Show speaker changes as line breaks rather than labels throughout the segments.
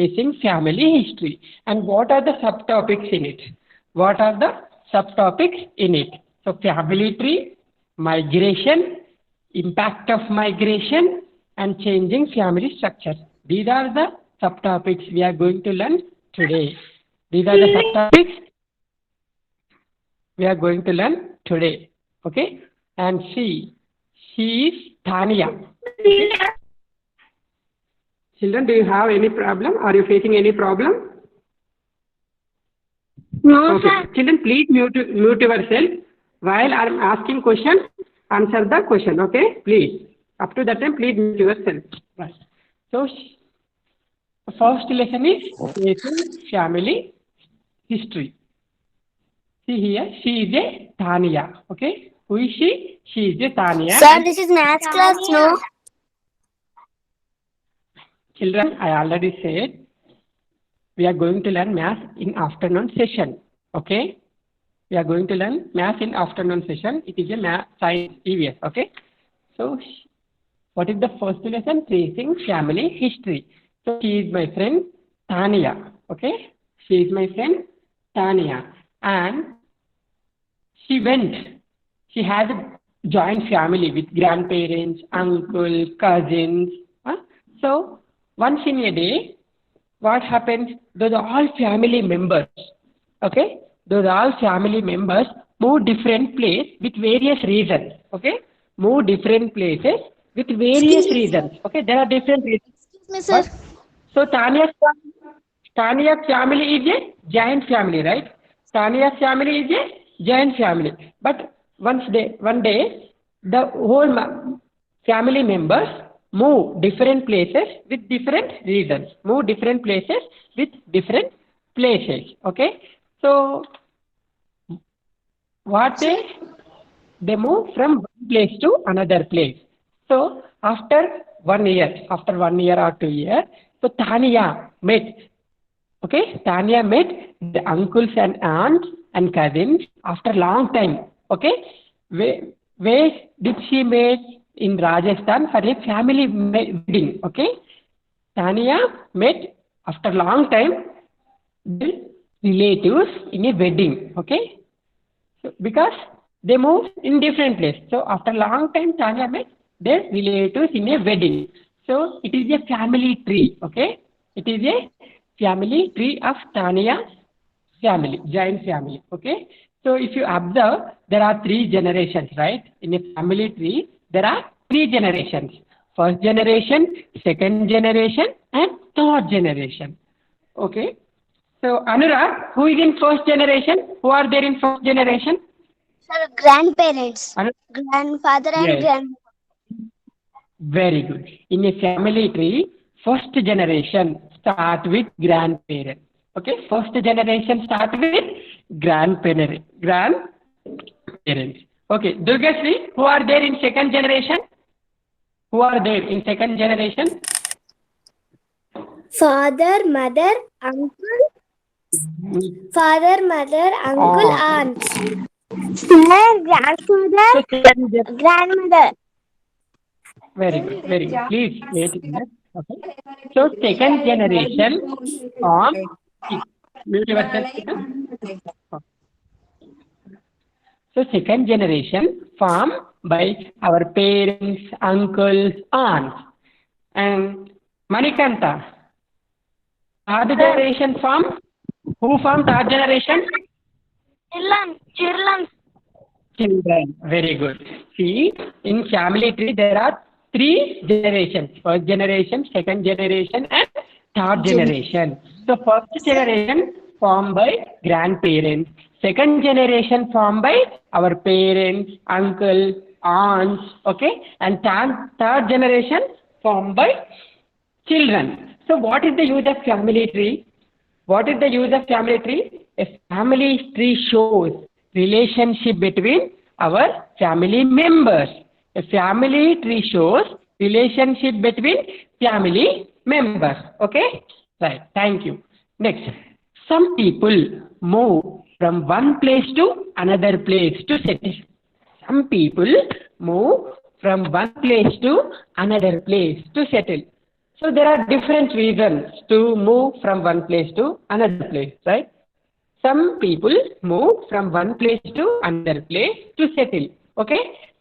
tracing family history. And what are the subtopics in it? What are the subtopics in it? So family tree, migration, impact of migration, and changing family structure. These are the subtopics we are going to learn today. These are the subtopics we are going to learn today. Okay? And she is Tania. Okay? Children, do you have any problem? Are you facing any problem?
No,
Okay.
sir.
Children, please mute yourself. While I am asking questions, answer the question. Okay? Please. Up to that time, please mute yourself. Right. So, the first lesson is tracing family history. See here, she is a Tania. Okay? Who is she? She is a Tania.
Sir, this is maths class, no?
Children, I already said we are going to learn math in afternoon session. Okay? We are going to learn math in afternoon session. It is a math science EVS. Okay? So, what is the first lesson? Tracing family history. So, she is my friend Tania. Okay? She is my friend Tania. And she has a joint family with grandparents, uncle, cousins. So, once in a day, what happens? Those are all family members. Okay? Those are all family members move different place with various reasons. Okay? Move different places with various reasons. Okay? There are different reasons.
Excuse me, sir.
What? So Tania's family is a giant family, right? Tania's family is a giant family. But one day, the whole family members move different places with different reasons. Move different places with different places. Okay? So, what they move from one place to another place. So, after 1 year or 2 years, so Tania met. Okay, Tania met the uncles and aunts and cousins after long time. Okay, where did she meet? In Rajasthan for a family wedding. Okay, Tania met after long time the relatives in a wedding. Okay, so because they moved in different place. So after long time, Tania met their relatives in a wedding. So it is a family tree. Okay, it is a family tree of Tania's family, giant family. Okay, so if you observe, there are 3 generations, right? In a family tree, there are 3 generations. First generation, second generation, and third generation. Okay. So Anurag, who is in first generation? Who are there in first generation?
Sir, grandparents.
Anurag?
Grandfather and
Yes.
grandmother.
Very good. In a family tree, first generation start with grandparents. Okay, first generation start with grandparents. Okay, Durgashree, who are there in second generation? Who are there in second generation?
Father, mother, uncle. Father, mother, uncle, aunt. Sir, grandfather,
So second
grandmother.
very good, very good. Please wait a minute. Okay. So second generation mute yourself. So second generation formed by our parents, uncles, aunts. And Manikanta, third generation formed? Who formed third generation? Children. Very good. See, in family tree there are 3 generations. First generation, second generation, and third generation. So first generation formed by grandparents. Second generation formed by our parents, uncle, aunts, okay? And third generation formed by children. So what is the use of family tree? What is the use of family tree? A family tree shows relationship between our family members. A family tree shows relationship between family members. Okay? Right. Thank you. Next. Some people move from one place to another place to settle. Some people move from one place to another place to settle. So there are different reasons to move from one place to another place, right? Some people move from one place to another place to settle. Okay,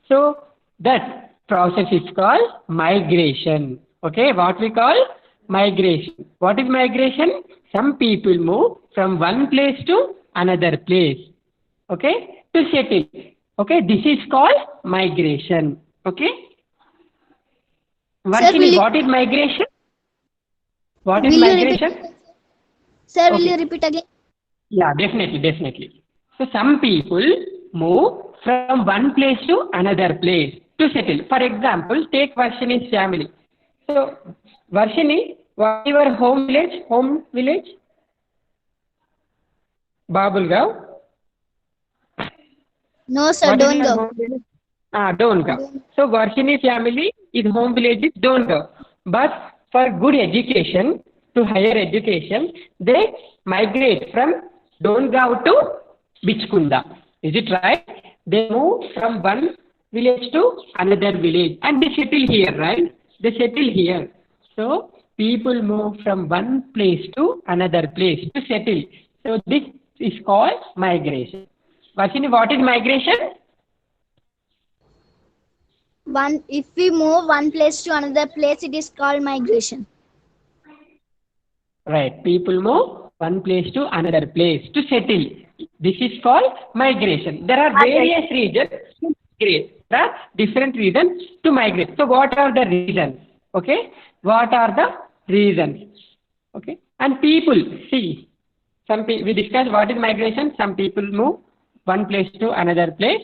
so that process is called migration. Okay, what we call migration. What is migration? Some people move from one place to another place. Okay, to settle. Okay, this is called migration. Okay,
Sir,
Varshini, what is migration? What is
will you repeat?
migration?
Sir, will you
Okay.
repeat again?
Yeah, definitely, definitely. So some people move from one place to another place to settle. For example, take Varshini's family. So Varshini, what is your home village? Home village? Babulgaon.
No, sir,
What is
don't
your
go.
home village? Dongaon. So Varshini family is home village is Dongaon. But for good education, to higher education, they migrate from Dongaon to Bichkunda. Is it right? They move from one village to another village and they settle here, right? They settle here. So people move from one place to another place to settle. So this is called migration. Varshini, what is migration?
If we move one place to another place, it is called migration.
Right. People move one place to another place to settle. This is called migration. There are various reasons to migrate. There are different reasons to migrate. So what are the reasons? Okay. What are the reasons? Okay. And people, see, we discussed what is migration. Some people move one place to another place.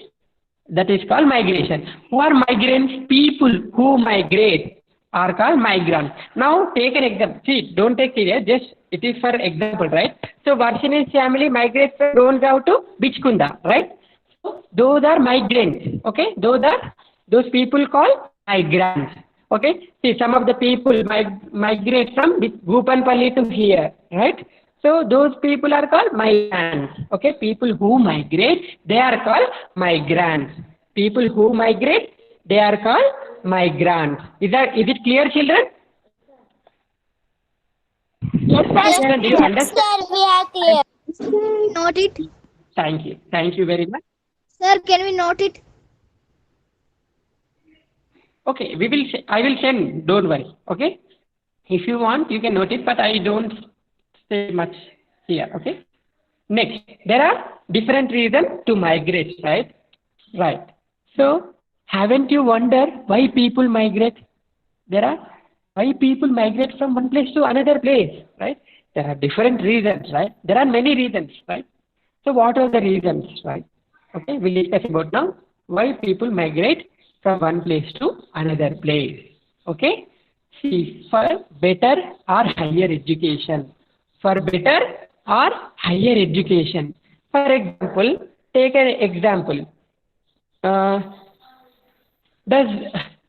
That is called migration. Who are migrants? People who migrate are called migrants. Now take an example. See, don't take serious. Just it is for example, right? So Varshini's family migrates from Dongaon to Bichkunda, right? So those are migrants. Okay, those people called migrants. Okay. See, some of the people migrate from Bhupanpalli to here, right? So those people are called migrants. Okay, people who migrate, they are called migrants. People who migrate, they are called migrants. Is it clear, children?
Yes,
Children, do you understand?
sir, we are clear. Note it.
Thank you. Thank you very much.
Sir, can we note it?
Okay, I will send. Don't worry. Okay. If you want, you can note it, but I don't say much here. Okay. Next, there are different reasons to migrate, right? Right. So, haven't you wondered why people migrate? Why people migrate from one place to another place, right? There are different reasons, right? There are many reasons, right? So, what are the reasons, right? Okay, we'll discuss about now why people migrate from one place to another place. Okay, see, for better or higher education. For better or higher education. For example, take an example. Does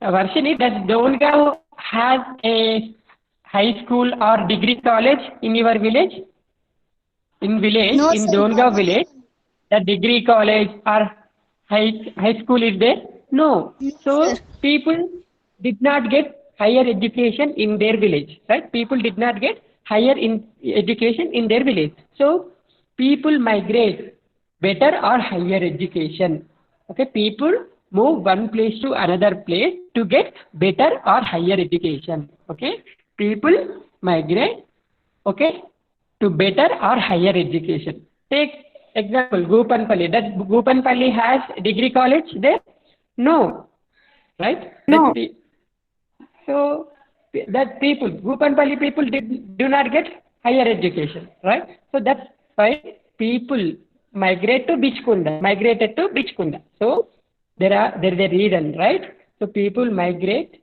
Varshini, does Dongaon has a high school or degree college in your village? In village,
No,
in
sir.
Dongaon village, the degree college or high school is there? No.
No,
So
sir.
people did not get higher education in their village, right? People did not get higher education in their village. So people migrate better or higher education. Okay, people move one place to another place to get better or higher education. Okay, people migrate. Okay, to better or higher education. Take example, Bhupanpalli. Does Bhupanpalli has degree college there? No, right?
No.
So that people, Bhupanpalli people do not get higher education, right? So that's why people migrated to Bichkunda. So there is a reason, right? So people migrate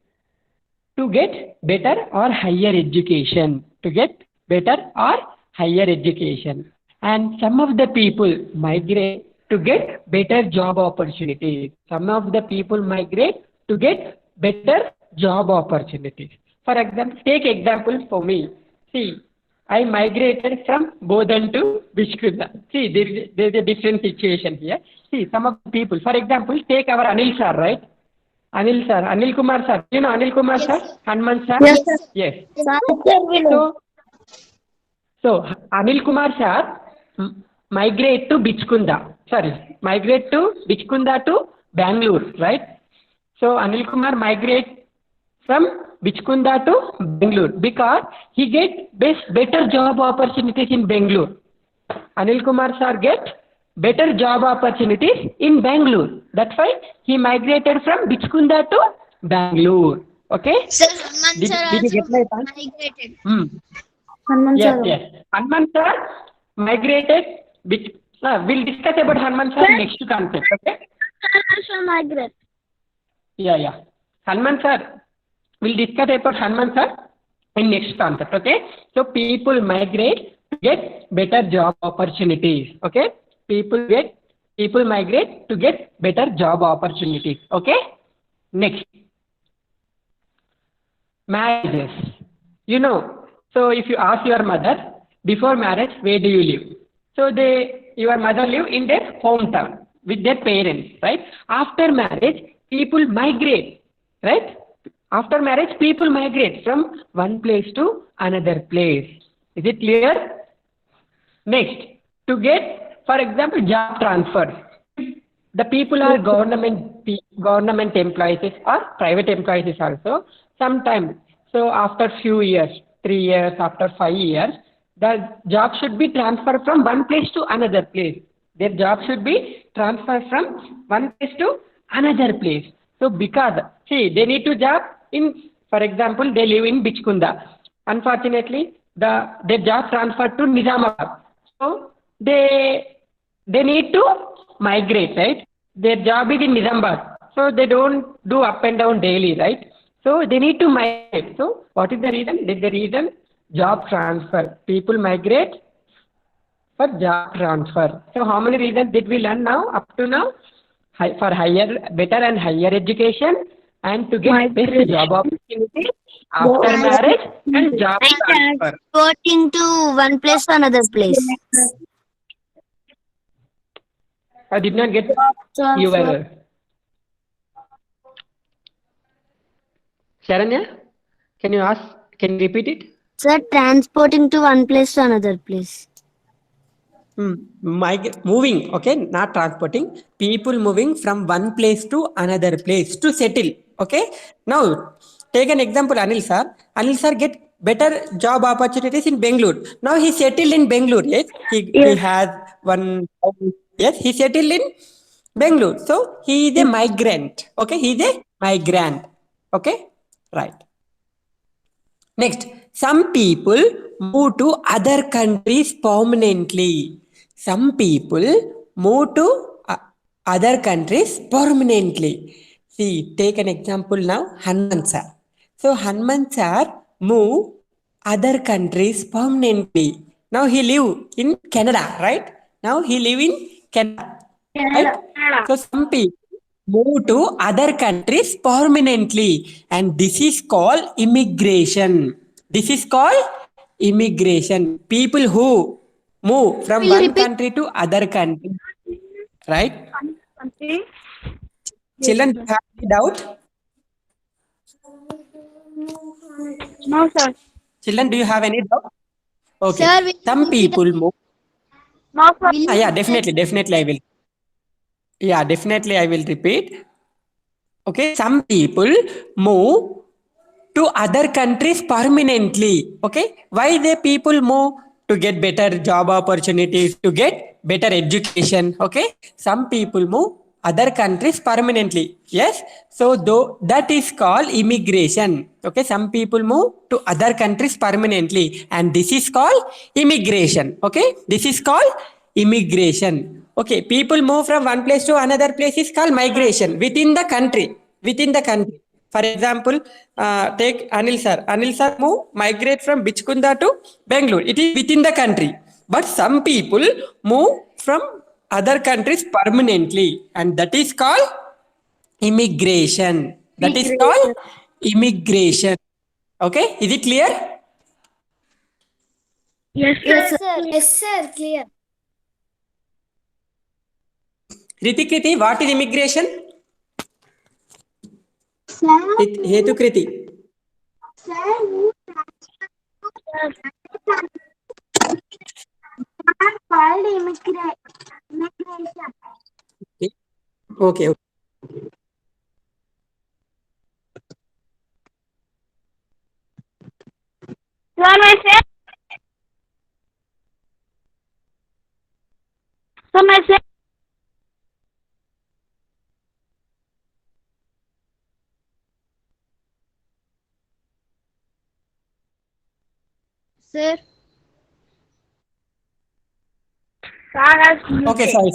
to get better or higher education. To get better or higher education. And some of the people migrate to get better job opportunities. Some of the people migrate to get better job opportunities. For example, take example for me. See, I migrated from Bodhan to Bichkunda. See, there is a different situation here. See, some of the people, for example, take our Anil sir, right? Anil sir, Anil Kumar sir. You know Anil Kumar sir? Hanuman sir?
Yes, sir.
Yes.
Sir,
So Anil Kumar sir migrate to Bichkunda. Sorry, migrate to Bichkunda to Bangalore, right? So Anil Kumar migrate from Bichkunda to Bangalore because he get better job opportunities in Bangalore. Anil Kumar sir get better job opportunities in Bangalore. That's why he migrated from Bichkunda to Bangalore. Okay?
Sir, Hanuman
Did,
sir
did you get
also
my point?
migrated.
Hmm. Yes, yes. Hanuman sir migrated. We'll discuss about Hanuman sir next concept. Okay?
Also migrate.
Yeah. Hanuman sir, we'll discuss about Hanuman sir in next concept. Okay? So people migrate to get better job opportunities. Okay? People migrate to get better job opportunities. Okay? Next, marriages. You know, so if you ask your mother before marriage, where do you live? So your mother live in their hometown with their parents, right? After marriage, people migrate, right? After marriage, people migrate from one place to another place. Is it clear? Next, to get, for example, job transfer. The people are government employees or private employees also. Sometimes, so after few years, 3 years, after 5 years, the job should be transferred from one place to another place. Their job should be transferred from one place to another place. So because, see, they need to job in, for example, they live in Bichkunda. Unfortunately, their job transferred to Nizamabad. So they need to migrate, right? Their job is in Nizamabad, so they don't do up and down daily, right? So they need to migrate. So what is the reason? The reason job transfer. People migrate for job transfer. So how many reasons did we learn now up to now? For better and higher education, and to get best job opportunity after marriage and job transfer.
Transporting to one place to another place.
I did not get your Sharanya. Can you repeat it?
Sir, transporting to one place to another place.
Moving, okay, not transporting. People moving from one place to another place to settle. Okay. Now, take an example, Anil sir. Anil sir get better job opportunities in Bangalore. Now he settled in Bangalore. Yes, he has one. Yes, he settled in Bangalore. So he is a migrant. Okay, he is a migrant. Okay, right. Next, some people move to other countries permanently. Some people move to other countries permanently. See, take an example now, Hanuman sir. So Hanuman sir move other countries permanently. Now he live in Canada, right? Now he live in Canada, right? So some people move to other countries permanently, and this is called immigration. This is called immigration. People who move from one country to other country, right? Children, do you have any doubt?
No, sir.
Children, do you have any doubt? Okay.
Sir, will
Some
you repeat
people move.
No, sir.
Yeah, definitely I will. Yeah, definitely I will repeat. Okay, some people move to other countries permanently. Okay, why the people move? To get better job opportunities, to get better education. Okay, some people move other countries permanently. Yes, so though that is called immigration. Okay, some people move to other countries permanently, and this is called immigration. Okay, this is called immigration. Okay, people move from one place to another place is called migration within the country. Within the country. For example, take Anil sir. Anil sir migrate from Bichkunda to Bangalore. It is within the country. But some people move from other countries permanently, and that is called immigration. That is called immigration. Okay, is it clear?
Yes, sir. Yes, sir. Clear.
Ritik, what is immigration? Hetukriti.
Called immigration.
Okay.
Sir.
Okay, sorry.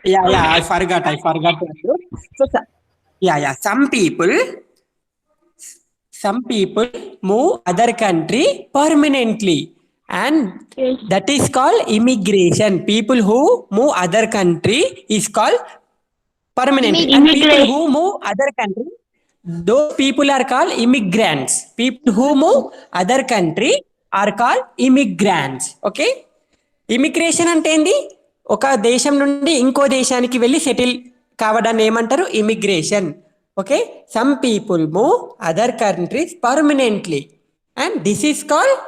Yeah, I forgot to do. So, some people move other country permanently, and that is called immigration. People who move other country is called permanently, and people who move other country, those people are called immigrants. People who move other country are called immigrants. Okay. Immigration అంటే ఏంది? ఒక దేశం నుండి ఇంకో దేశానికి వెళ్ళి settle కావడాన్ని ఏమంటారు? Immigration. Okay, some people move other countries permanently and this is called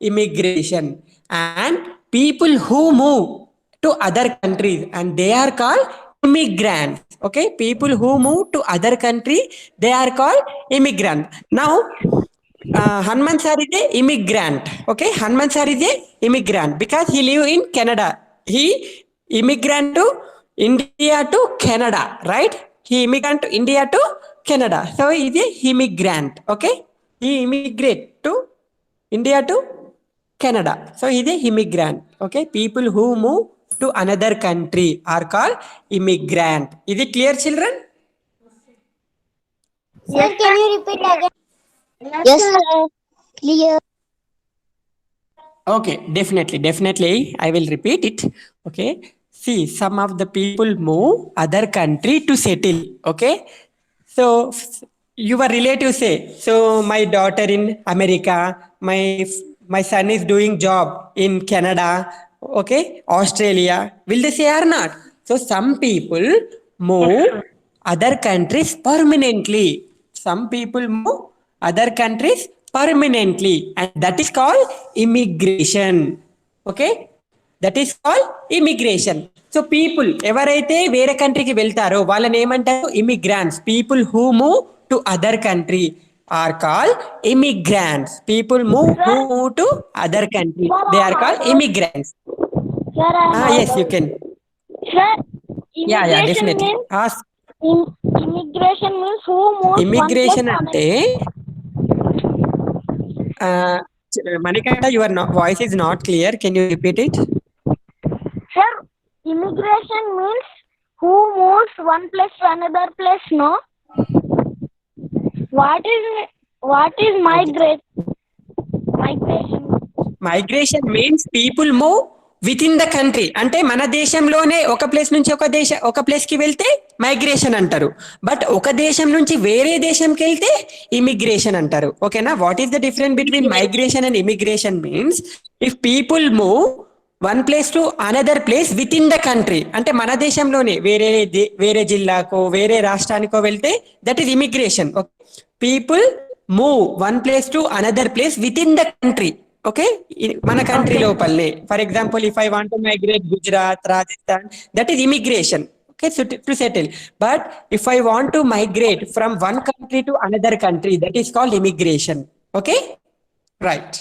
immigration. And people who move to other countries and they are called immigrants. Okay, people who move to other country, they are called immigrant. Now Hanuman sir is a immigrant. Okay, Hanuman sir is a immigrant because he live in Canada. He immigrant to India to Canada, right? He immigrant to India to Canada. So he is a immigrant. Okay, he immigrate to India to Canada. So he is a immigrant. Okay, people who move to another country are called immigrant. Is it clear, children?
Sir, can you repeat again? Yes, sir. Clear.
Okay, definitely I will repeat it. Okay, see, some of the people move other country to settle. Okay, so your relatives say, so my daughter in America, my son is doing job in Canada, okay, Australia, will they say or not? So some people move other countries permanently. Some people move other countries permanently, and that is called immigration. Okay, that is called immigration. So people ఎవరైతే వేరే కంట్రీకి వెళ్తారో వాళ్ళని ఏమంటారు? ఇమిగ్రాంట్స్. People who move to other country are called immigrants. People move to other country, they are called immigrants.
Sir,
Yes, you can.
Sir,
Yeah, definitely. Ask.
Immigration means who moves
Immigration అంటే Manikanta, your voice is not clear. Can you repeat it?
Sir, immigration means who moves one place to another place, no? What is migration?
Migration means people move within the country. అంటే మన దేశంలోనే ఒక place నుంచి ఒక place కి వెళ్తే migration అంటారు. But ఒక దేశం నుంచి వేరే దేశంకి వెళ్తే ఇమిగ్రేషన్ అంటారు. ఓకేనా? What is the difference between migration and immigration means if people move one place to another place with in the country, అంటే మన దేశంలోనే వేరే జిల్లాకో వేరే రాష్ట్రానికో వెళ్తే that is immigration. People move one place to another place with in the country. Okay, మన country లోపలనే. For example, if I want to migrate Gujarat, Rajasthan, that is immigration. Okay, so to settle. But if I want to migrate from one country to another country, that is called immigration. Okay, right.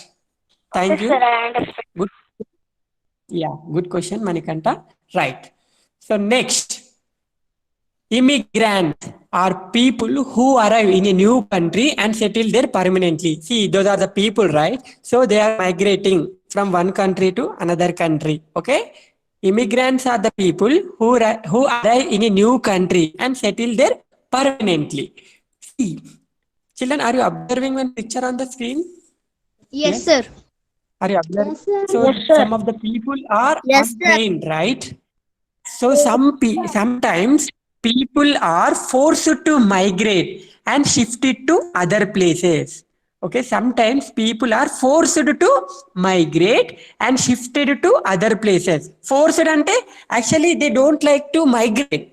Thank you.
Sir, I understand.
Good. Yeah, good question, Manikanta. Right. So next, immigrants are people who arrive in a new country and settle there permanently. See, those are the people, right? So they are migrating from one country to another country. Okay. Immigrants are the people who arrive in a new country and settle there permanently. See, children, are you observing one picture on the screen?
Yes, sir.
Are you observing?
Yes, sir.
So
Yes, sir.
some of the people are
Yes, sir.
untrained, right? So sometimes people are forced to migrate and shifted to other places. Okay, sometimes people are forced to migrate and shifted to other places. Forced ante actually they don't like to migrate,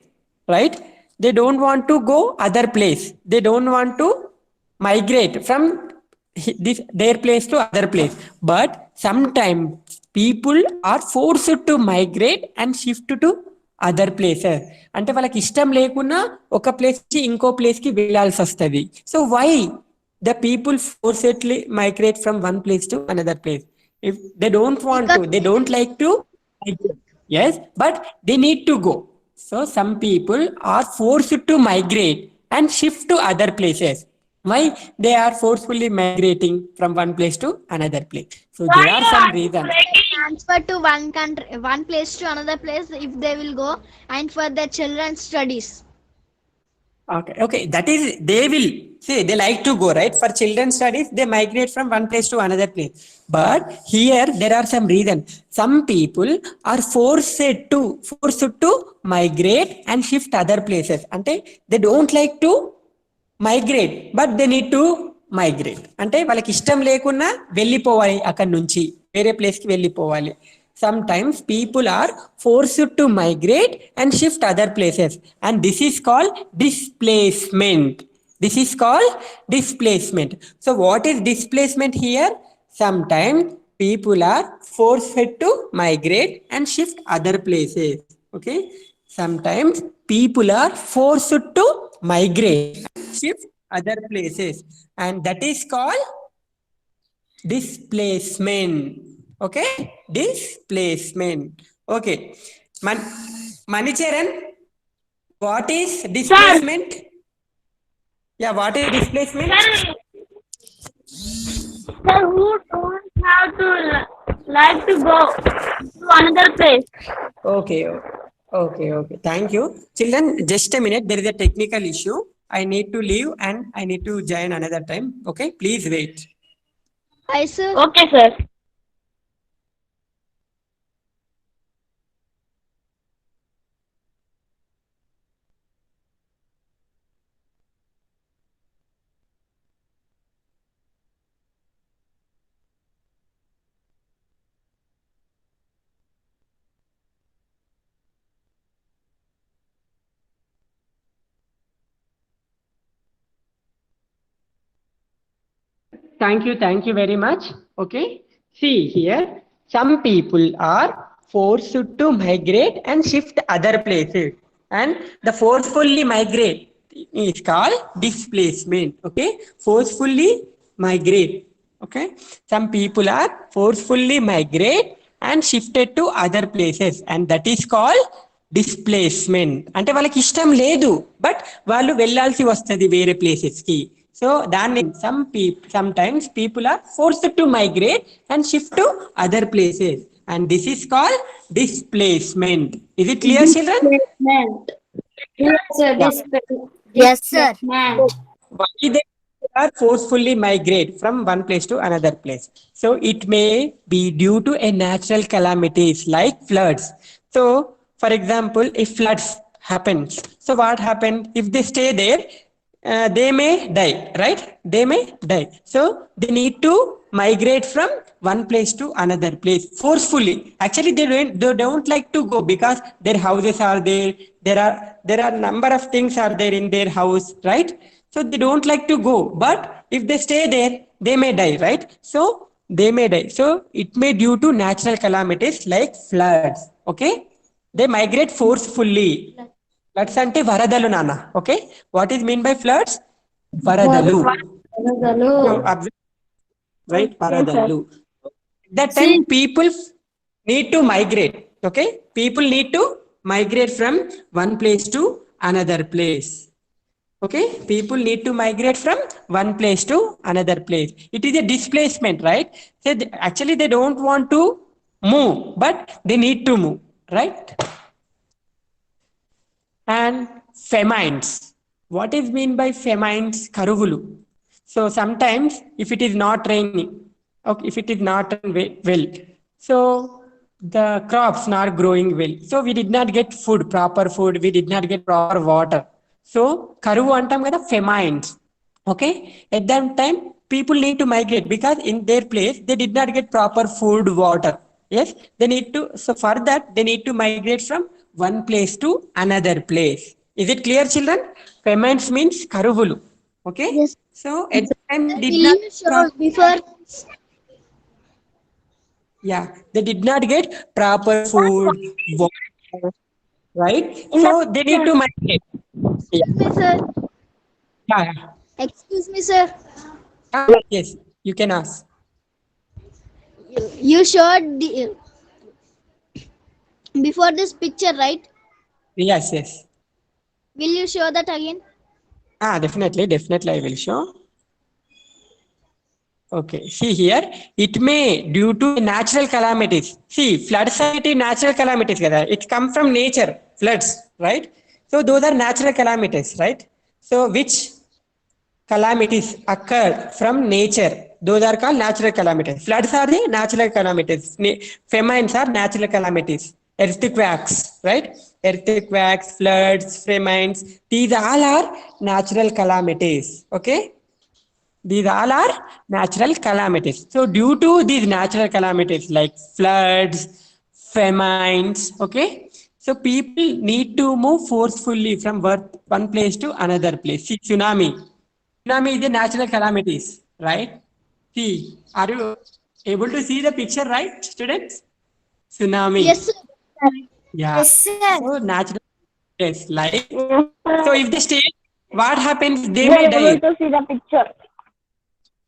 right? they don't want to go other place. They don't want to migrate from this their place to other place. But sometimes people are forced to migrate and shift to other places. అంటే వాళ్ళకి ఇష్టం లేకున్నా ఒక place నుంచి ఇంకో place కి వెళ్ళాల్సి వస్తుంది. So why the people forcedly migrate from one place to another place? If they don't want to, they don't like to migrate. Yes, but they need to go. So some people are forced to migrate and shift to other places. Why they are forcefully migrating from one place to another place? So there are some reasons.
Transfer to one country, one place to another place if they will go, and for their children's studies.
Okay, that is, they will say they like to go, right? For children's studies, they migrate from one place to another place. But here there are some reasons. Some people are forced to migrate and shift other places. Ante they don't like to migrate, but they need to migrate. అంటే వాళ్ళకి ఇష్టం లేకున్నా వెళ్ళిపోవాలి, అక్కడి నుంచి వేరే place కి వెళ్ళిపోవాలి. Sometimes people are forced to migrate and shift other places, and this is called displacement. This is called displacement. So what is displacement here? Sometimes people are forced to migrate and shift other places. Okay, sometimes people are forced to migrate, shift other places, and that is called displacement. Okay, displacement. Okay, Manicharan, what is displacement? Yeah, what is displacement?
Sir, who don't have to like to go to another place.
Okay. Thank you. Children, just a minute. There is a technical issue. I need to leave and I need to join another time. Okay, please wait.
Hi, sir.
Okay, sir.
Thank you very much. Okay, see here, some people are forced to migrate and shift other places, and the forcefully migrate is called displacement. Okay, forcefully migrate. Okay, some people are forcefully migrate and shifted to other places, and that is called displacement. అంటే వాళ్ళకి ఇష్టం లేదు, but వాళ్ళు వెళ్ళాల్సి వస్తుంది వేరే places కి. So దాన్ని sometimes people are forced to migrate and shift to other places, and this is called displacement. Is it clear, children?
Yes, sir.
Yes, sir.
Why they are forcefully migrate from one place to another place? So it may be due to a natural calamities like floods. So for example, if floods happens, so what happened? If they stay there, they may die, right? They may die. So they need to migrate from one place to another place forcefully. Actually, they don't like to go because their houses are there. There are number of things are there in their house, right? So they don't like to go. But if they stay there, they may die, right? So they may die. So it may due to natural calamities like floods. Okay, they migrate forcefully. Floods ante varadalu nana. Okay, what is mean by floods? Varadalu. So, right, varadalu. That time people need to migrate. Okay, people need to migrate from one place to another place. Okay, people need to migrate from one place to another place. It is a displacement, right? So actually they don't want to move, but they need to move, right? And famines. What is mean by famines? Karuvulu. So sometimes if it is not raining, okay, if it is not well, so the crops not growing well. So we did not get food, proper food. We did not get proper water. So karuvu antam kada, famines. Okay, at that time people need to migrate because in their place they did not get proper food, water. Yes, they need to. So for that they need to migrate from one place to another place. Is it clear, children? Famines means karuvulu. Okay.
Yes.
So at the time
Sir,
did
will
not
you show before?
yeah, they did not get proper food, water, right? So they need to migrate. Yeah.
Excuse me, sir.
Yeah.
Excuse me, sir.
Yes, you can ask.
You showed the, before this picture, right?
Yes, yes.
Will you show that again?
Definitely I will show. Okay, see here, it may due to natural calamities. See, floods are natural calamities. It comes from nature, floods, right? So those are natural calamities, right? So which calamities occur from nature? Those are called natural calamities. Floods are the natural calamities. Famines are natural calamities. Earthquakes, right? Earthquakes, floods, famines. These all are natural calamities. Okay. These all are natural calamities. So due to these natural calamities like floods, famines, okay. So people need to move forcefully from one place to another place. See, tsunami. Tsunami is a natural calamities, right? See, are you able to see the picture, right, students?
Yes,
Tsunami.
sir.
Yeah.
Yes, sir.
So natural yes, like
Yes,
so
sir.
if they stay, what happens? They
We
may
are able
die.
to see the picture.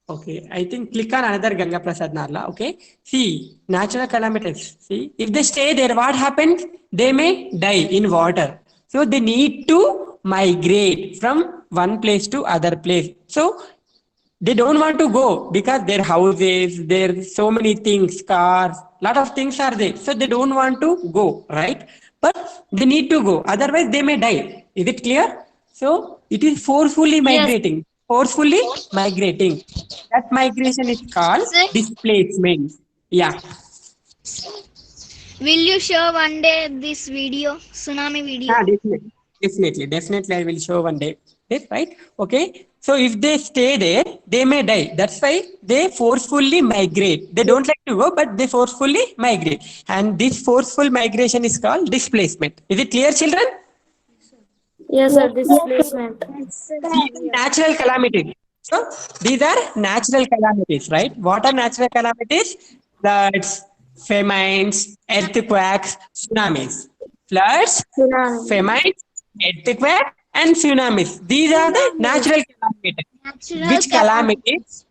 Okay, I think click on another Ganga Prasad Narla. Okay, see natural calamities. See, if they stay there, what happens? They may die in water. So they need to migrate from one place to other place. So they don't want to go because their houses, there's so many things, cars, lot of things are there. So they don't want to go, right? But they need to go. Otherwise, they may die. Is it clear? So it is forcefully
Yes.
migrating. Forcefully migrating. That migration is called
Sir,
displacement. Yeah.
will you show one day this video, tsunami video?
Definitely. I will show one day. Yes, right? Okay. So if they stay there, they may die. That's why they forcefully migrate. They don't like to go, but they forcefully migrate. And this forceful migration is called displacement. Is it clear, children?
Yes, sir. Displacement.
These are natural calamities. So these are natural calamities, right? What are natural calamities? Floods, famines, earthquakes, tsunamis. Floods,
Tsunami.
famines, earthquake, and tsunamis. These are the natural calamities.
Natural
Which calamities?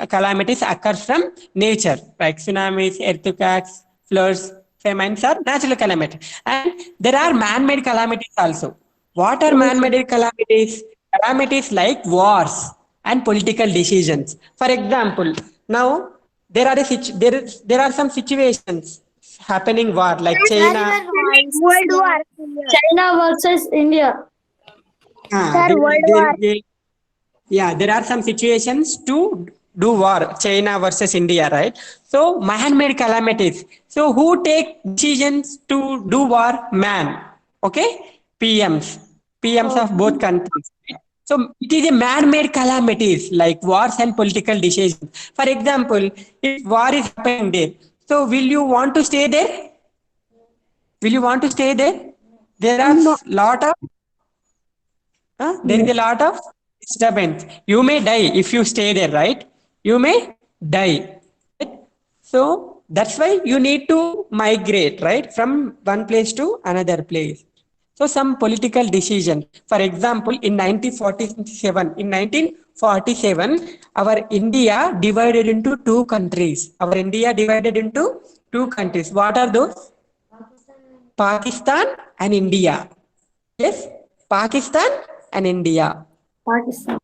Calamities occur from nature, like tsunamis, earthquakes, floods, famines are natural calamities. And there are man-made calamities also. What are man-made calamities? Calamities like wars and political decisions. For example, now there are some situations happening war like China.
World War. China versus India.
There, there are some situations to do war, China versus India, right? So man-made calamities. So who take decisions to do war? Man. Okay? PMs of both countries. So it is a man-made calamities like wars and political decisions. For example, if war is happening there, so will you want to stay there? Will you want to stay there? There are lot of there is a lot of disturbance. You may die if you stay there, right? You may die. Right? So that's why you need to migrate, right? From one place to another place. So some political decision. For example, in 1947, our India divided into two countries. Our India divided into two countries. What are those? Pakistan and India. Yes, Pakistan and India.
Pakistan.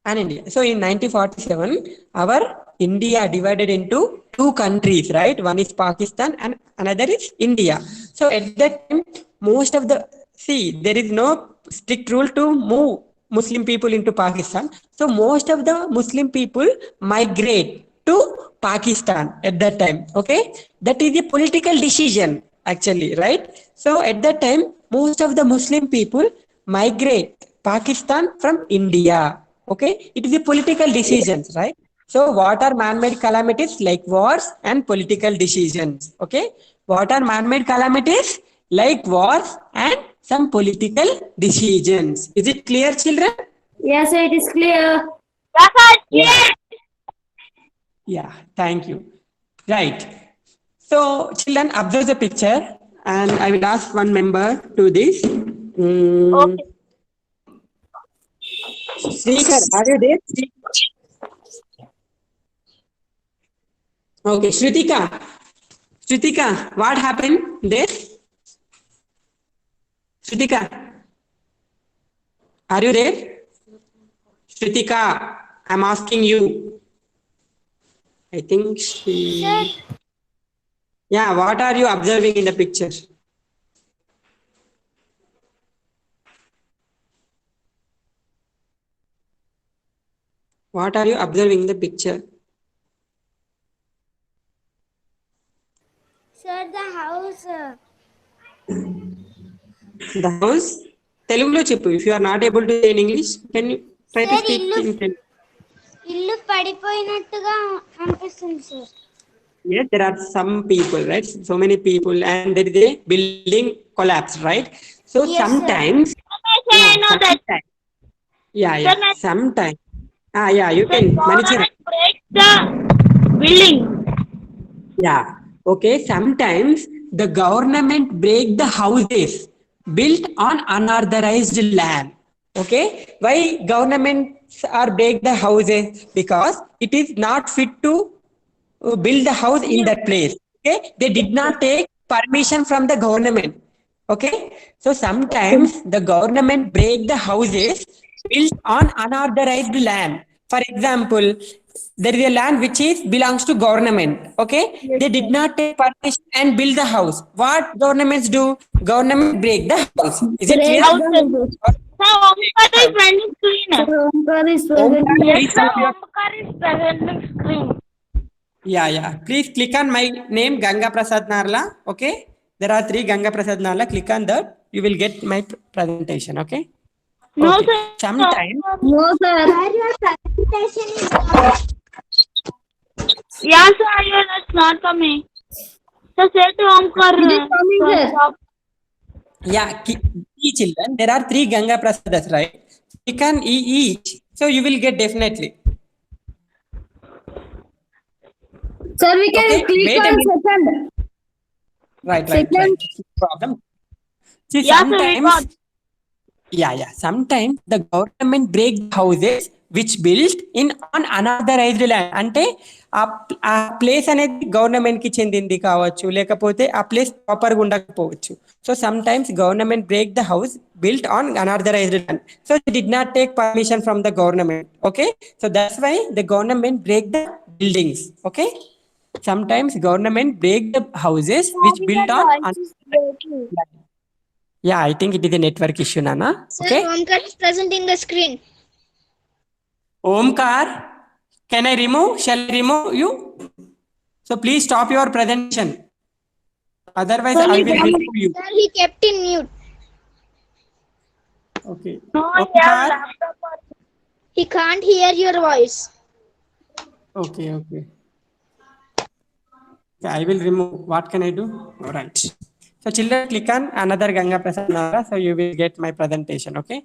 And India. So in 1947, our India divided into two countries, right? One is Pakistan and another is India. So at that time, most of the there is no strict rule to move Muslim people into Pakistan. So most of the Muslim people migrate to Pakistan at that time. Okay, that is a political decision actually, right? So at that time, most of the Muslim people migrate Pakistan from India. Okay, it is a political decisions, right? So what are man-made calamities like wars and political decisions? Okay, what are man-made calamities? like wars and some political decisions. Is it clear, children?
Yes, sir, it is clear.
Yes, sir.
Yeah. Yeah, thank you. Right. So, children, observe the picture, and I will ask one member to this.
Okay.
Srikar, are you there? Okay, Shrutika. Shrutika, what happened there? Shrutika, are you there? Shrutika, I'm asking you. I think she. Yeah, what are you observing in the picture? What are you observing in the picture?
Sir, the house.
The house? Telugulo cheppu. If you are not able to say in English, can you try to
Sir,
speak in Telugu?
ఇల్లు పడిపోయినట్టుగా అనిపిస్తుంది sir.
Yes, there are some people, right? So many people, and there is a building collapse, right? So
Yes,
sometimes,
Sir, I know that.
sometimes, yeah,
Sir,
sometimes, yeah, you can manage it.
Break the building.
Yeah, okay. Sometimes the government break the houses built on unauthorized land. Okay, why governments are break the houses? Because it is not fit to build the house in that place. Okay, they did not take permission from the government. Okay, so sometimes the government break the houses built on unauthorized land. For example, there is a land which is belongs to government. Okay, they did not take permission and build the house. What governments do? Government break the house. Is it clear?
Sir, Omkar is running screen.
Omkar is
Omkar,
Yes,
please
sir,
have your-
Omkar is presenting screen.
Yeah. Please click on my name, Ganga Prasad Narla. Okay. There are 3 Ganga Prasad Narla. Click on that. You will get my presentation. Okay.
No,
Okay.
sir.
Sometimes,
No, sir.
Yeah, sir, it's not coming. So say to Omkar.
It is coming, sir.
stop.
yeah, key children, there are 3 Ganga Prasadas, right? Click on each. So you will get definitely.
Sir, we can
Okay,
click
wait a
on
minute.
second.
Right.
Second.
No problem. See,
Yeah, sir, we
sometimes,
got.
sometimes the government break houses which built in on unauthorized land. అంటే ఆ place అనేది government కి చెందింది కావచ్చు, లేకపోతే ఆ place proper గా ఉండకపోవచ్చు. So sometimes government break the house built on unauthorised land. So they did not take permission from the government. Okay, so that's why the government break the buildings. Okay, sometimes government break the houses which built on yeah, I think it is a network issue, Nana.
Sir,
Okay,
Omkar is presenting the screen.
Omkar, can I remove? Shall I remove you? So please stop your presentation. Otherwise, I will remove you.
Sir, he kept in mute.
Okay.
No,
Omkar.
yeah, laptop.
He can't hear your voice.
Okay. Okay, I will remove. What can I do? All right. So children, click on another Ganga Prasad Nara, so you will get my presentation. Okay.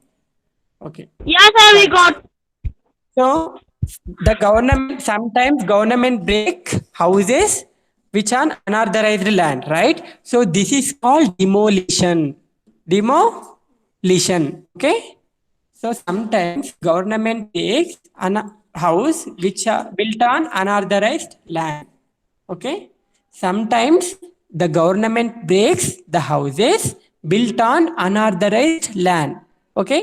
Okay.
Yeah, sir, we got.
So the government, sometimes government break houses which are unauthorized land, right? So this is called demolition. Demolition. Okay. So sometimes government takes a house which are built on unauthorized land. Okay. Sometimes the government breaks the houses built on unauthorized land. Okay.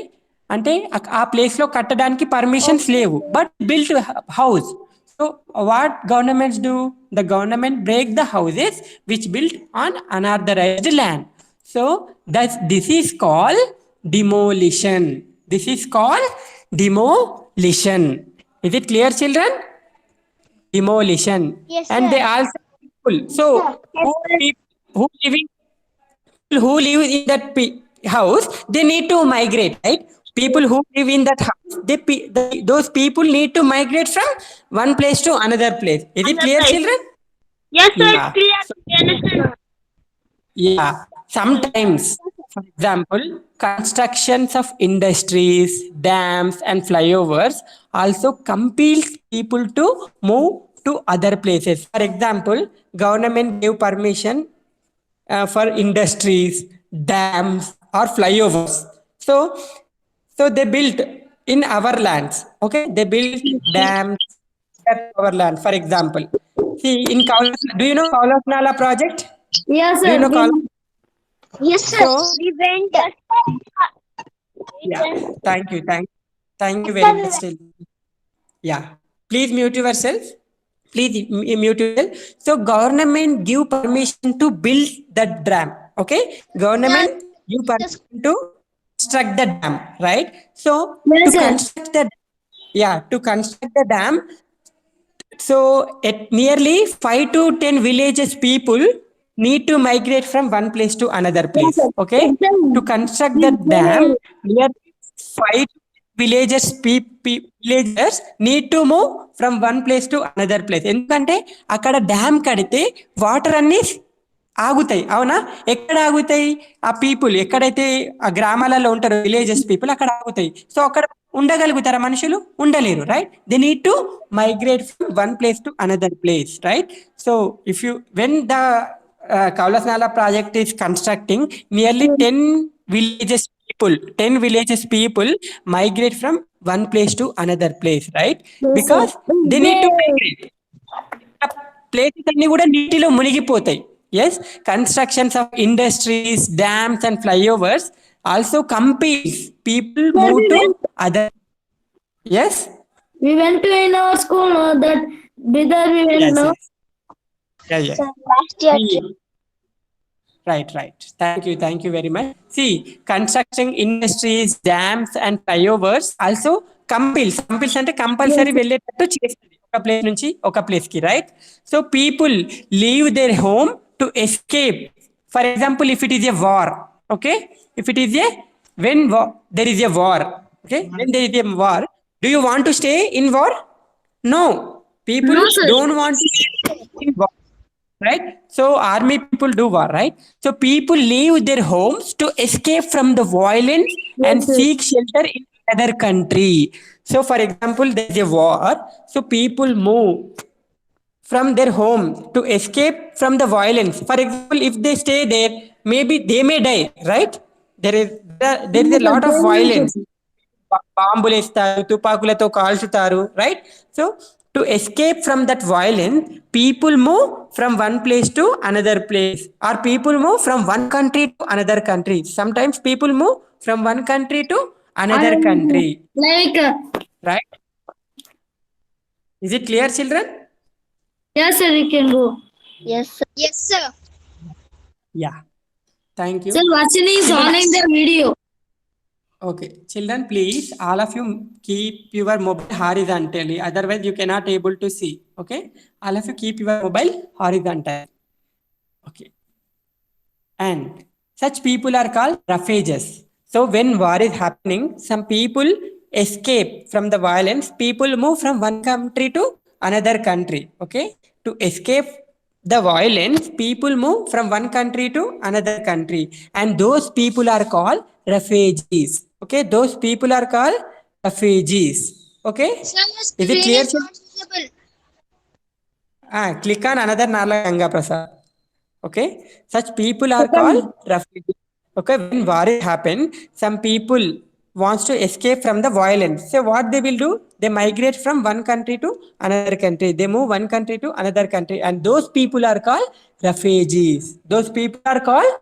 అంటే ఆ place లో కట్టడానికి permissions లేవు, but built house. So what governments do? The government break the houses which built on unauthorised land. So this is called demolition. This is called demolition. Is it clear, children? Demolition.
Yes,
And
sir.
they also people. So who live in that house, they need to migrate, right? People who live in that house, those people need to migrate from one place to another place. Is it
Another
clear,
place.
children?
Yes, sir,
Yeah.
it's clear. We understand.
Yeah, sometimes, for example, constructions of industries, dams, and flyovers also compels people to move to other places. For example, government gave permission for industries, dams, or flyovers. So they built in our lands. Okay, they built dams at our land. For example, see in Kaulas, do you know Kaulas Nala project?
Yes,
Do you
sir.
know Kaulas?
Yes, sir.
So
We went.
yeah, thank you very much. Yeah, please mute yourself. Please mute yourself. So government give permission to build the dam. Okay,
Yeah.
government give permission to construct the dam, right? So to
Yes, sir.
construct the to construct the dam, so at nearly 5 to 10 villages, people need to migrate from one place to another
Yes,
place.
sir.
Okay, to construct the dam, near 5 villages, villagers need to move from one place to another place. ఎందుకంటే అక్కడ dam కడితే water అన్ని ఆగుతాయి. అవునా? ఎక్కడ ఆగుతాయి? ఆ people ఎక్కడైతే ఆ గ్రామాలలో ఉంటారో విలేజెస్ పీపుల్ అక్కడ ఆగుతాయి. సో అక్కడ ఉండగలుగుతారా మనుషులు? ఉండలేరు, right? They need to migrate from one place to another place, right? So if you when the Kaulasnala project is constructing, nearly 10 villages people migrate from one place to another place, right? Because they need to migrate. Places అన్ని కూడా నీటిలో మునిగిపోతాయి. Yes, constructions of industries, dams and flyovers also compels people move to other. Yes,
We went to in our school, no, that Bidar we went, no.
Last year.
Right. Thank you very much. See, construction industries, dams and flyovers also compels అంటే compulsory వెళ్ళేటట్టు చేస్తుంది ఒక place నుంచి ఒక place కి, right? So people leave their home to escape. For example, if it is a war, okay, if it is a when there is a war, okay, when there is a war, do you want to stay in war? No, people
No, sir.
don't want to stay in war, right? So army people do war, right? So people leave their homes to escape from the violence and
sir.
seek shelter in another country. So for example, there is a war, so people move from their home to escape from the violence. For example, if they stay there, maybe they may die, right? There is a lot of violence. బాంబులు వేస్తారు, తుపాకులతో కాల్చుతారు, right? So to escape from that violence, people move from one place to another place, or people move from one country to another country. Sometimes people move from one country to another country,
Like,
right? Is it clear, children?
yes, sir, we can go.
Yes, sir.
Yes, sir.
Yeah, thank you.
Sir, Vachini is on in the video.
Okay, children, please, all of you keep your mobile horizontally. Otherwise, you cannot able to see. Okay, all of you keep your mobile horizontal. Okay, and such people are called refugees. So when war is happening, some people escape from the violence. People move from one country to another country. Okay, to escape the violence, people move from one country to another country, and those people are called refugees. Okay, those people are called refugees. Okay,
Sir, your
is it
screen
clear?
is not visible.
Click on another Nala Ganga Prasad. Okay, such people are called refugees. Okay, when war happen, some people wants to escape from the violence. So what they will do? They migrate from one country to another country. They move one country to another country, and those people are called refugees. Those people are called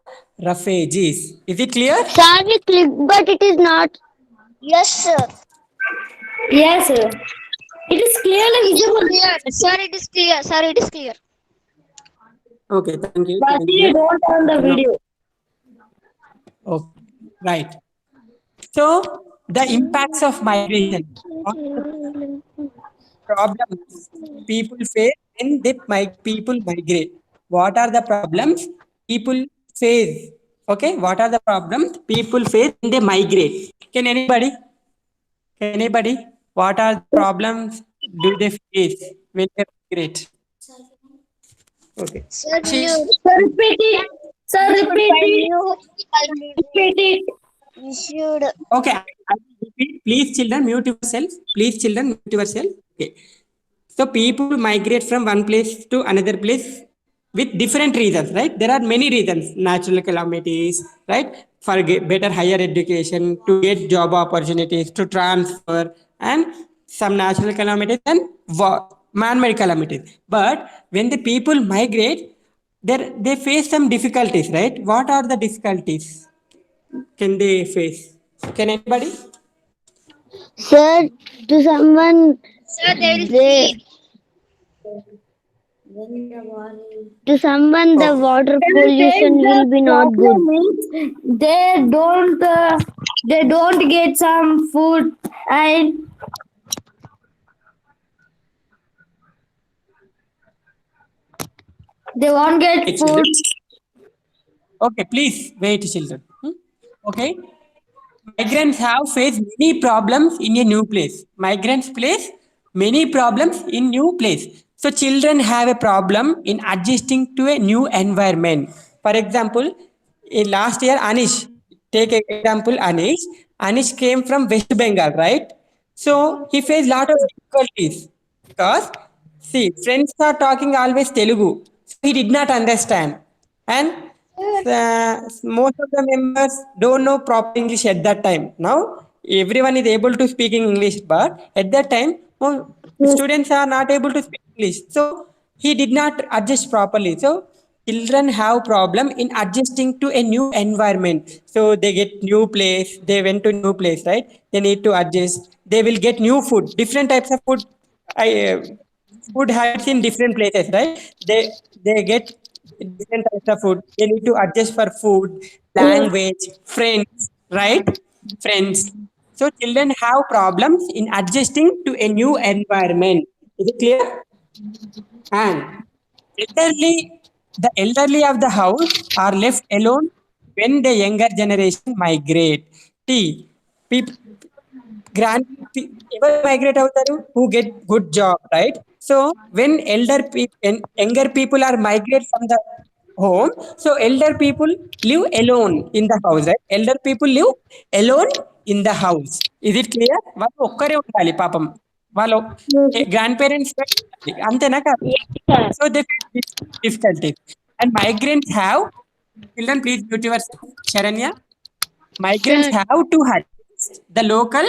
refugees. Is it clear?
Sir, we click, but it is not. Yes, sir.
Yes, sir. It is clearly visible.
Clear. Sir, it is clear. Sir, it is clear.
Okay, thank you.
But
Thank
you
you.
don't on the video.
Okay, right. So the impacts of migration, what problems people face when people migrate. What are the problems people face? Okay, what are the problems people face when they migrate? Can anybody? What are the problems do they face when they migrate? Okay.
Sir,
She-
you.
Sir, repeat it. Sir,
We should
repeat
find
it.
new
Repeat it.
We should.
Okay, I will repeat. Please, children, mute yourself. Please, children, mute yourself. Okay. So people migrate from one place to another place with different reasons, right? There are many reasons: natural calamities, right? For better higher education, to get job opportunities, to transfer, and some natural calamities and man-made calamities. But when the people migrate, they face some difficulties, right? What are the difficulties can they face? Can anybody?
Sir, to someone,
Sir, they will
they
feed.
to someone the
Oh,
water
Can I say
pollution will
the
be not good.
problem is they don't get some food and they won't get
okay, children.
food.
Okay, please wait, children. Okay. Migrants have faced many problems in a new place. Migrants face many problems in new place. So children have a problem in adjusting to a new environment. For example, in last year, Anish, take an example, Anish. Anish came from West Bengal, right? So he faced lot of difficulties because see, friends are talking always Telugu. So he did not understand. And most of the members don't know proper English at that time. Now everyone is able to speak in English, but at that time students are not able to speak English. So he did not adjust properly. So children have problem in adjusting to a new environment. So they get new place, they went to new place, right? They need to adjust. They will get new food, different types of food. I food habits in different places, right? They get different types of food. They need to adjust for food, language, friends, right? Friends. So children have problems in adjusting to a new environment. Is it clear? And elderly, the elderly of the house are left alone when the younger generation migrate. See, people grand ఎవరు migrate అవుతారు who get good job, right? So when elder people and younger people are migrate from the home, so elder people live alone in the house, right? Elder people live alone in the house. Is it clear? వాళ్ళు ఒక్కరే ఉండాలి పాపం, వాళ్ళు grand parents అంతేనా కాదు?
Yes, sir.
So they face difficulties. And migrants have, children, please mute yourself, Sharanya. Migrants
Sir.
have to adjust the local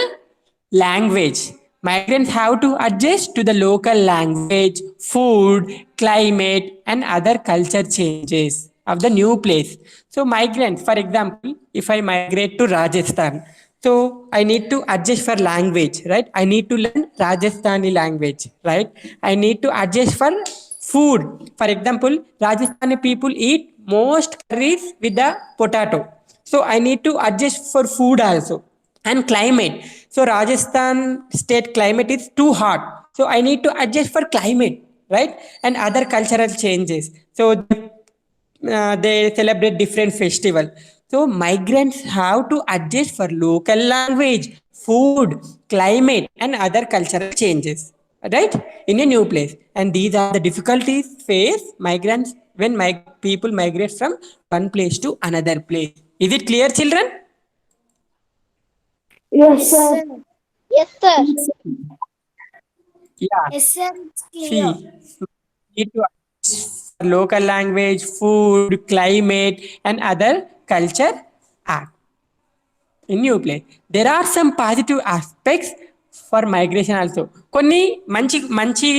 language. Migrants have to adjust to the local language, food, climate, and other culture changes of the new place. So, migrants, for example, if I migrate to Rajasthan, so I need to adjust for language, right? I need to learn Rajasthani language, right? I need to adjust for food. For example, Rajasthani people eat most curries with the potato. So I need to adjust for food also. And climate. So Rajasthan state climate is too hot. So I need to adjust for climate, right? And other cultural changes. So they celebrate different festival. So migrants have to adjust for local language, food, climate, and other cultural changes, right? In a new place. And these are the difficulties faced migrants when people migrate from one place to another place. Is it clear, children?
Yes, sir.
Yes, sir.
Yeah.
Yes, sir.
See, need to adjust for local language, food, climate, and other culture act in new place. There are some positive aspects for migration also. కొన్ని మంచి మంచి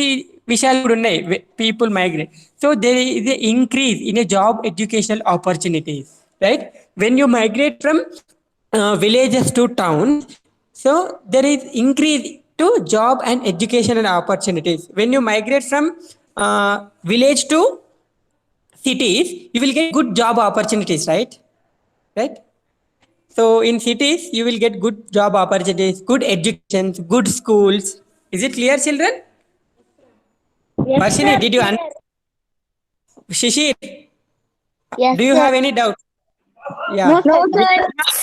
విషయాలు కూడా ఉన్నాయి. People migrate. So there is a increase in a job educational opportunities, right? When you migrate from villages to towns, so there is increase to job and educational opportunities. When you migrate from village to cities, you will get good job opportunities, right? Right? So in cities, you will get good job opportunities, good education, good schools. Is it clear, children?
Yes,
Varshini,
sir.
did you Shishir,
Yes,
do you
sir.
have any doubt? Yeah.
No,
No,
sir.
sir.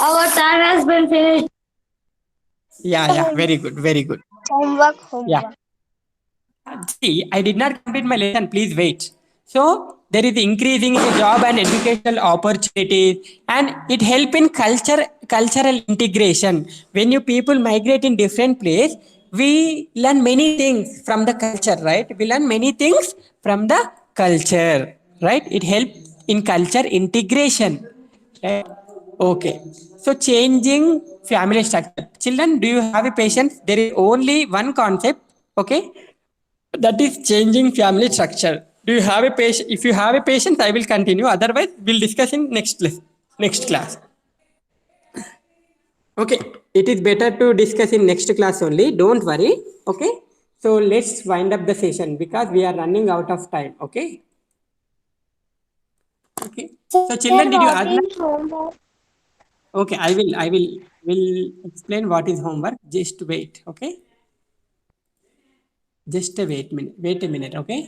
Our time has been finished.
Yeah, very good, very good.
Homework.
Yeah. See, I did not complete my lesson. Please wait. So there is increasing in job and educational opportunities, and it help in cultural integration. When you people migrate in different place, we learn many things from the culture, right? We learn many things from the culture, right? It helps in culture integration, right? Okay. So changing family structure. Children, do you have a patience? There is only one concept, okay? That is changing family structure. Do you have a patient? If you have a patience, I will continue. Otherwise, we'll discuss in next class. Okay, it is better to discuss in next class only. Don't worry. Okay, so let's wind up the session because we are running out of time. Okay. Okay. So children, did you
what
ask?
is homework?
Okay, will explain what is homework. Just wait. Okay. Just wait a minute. Okay.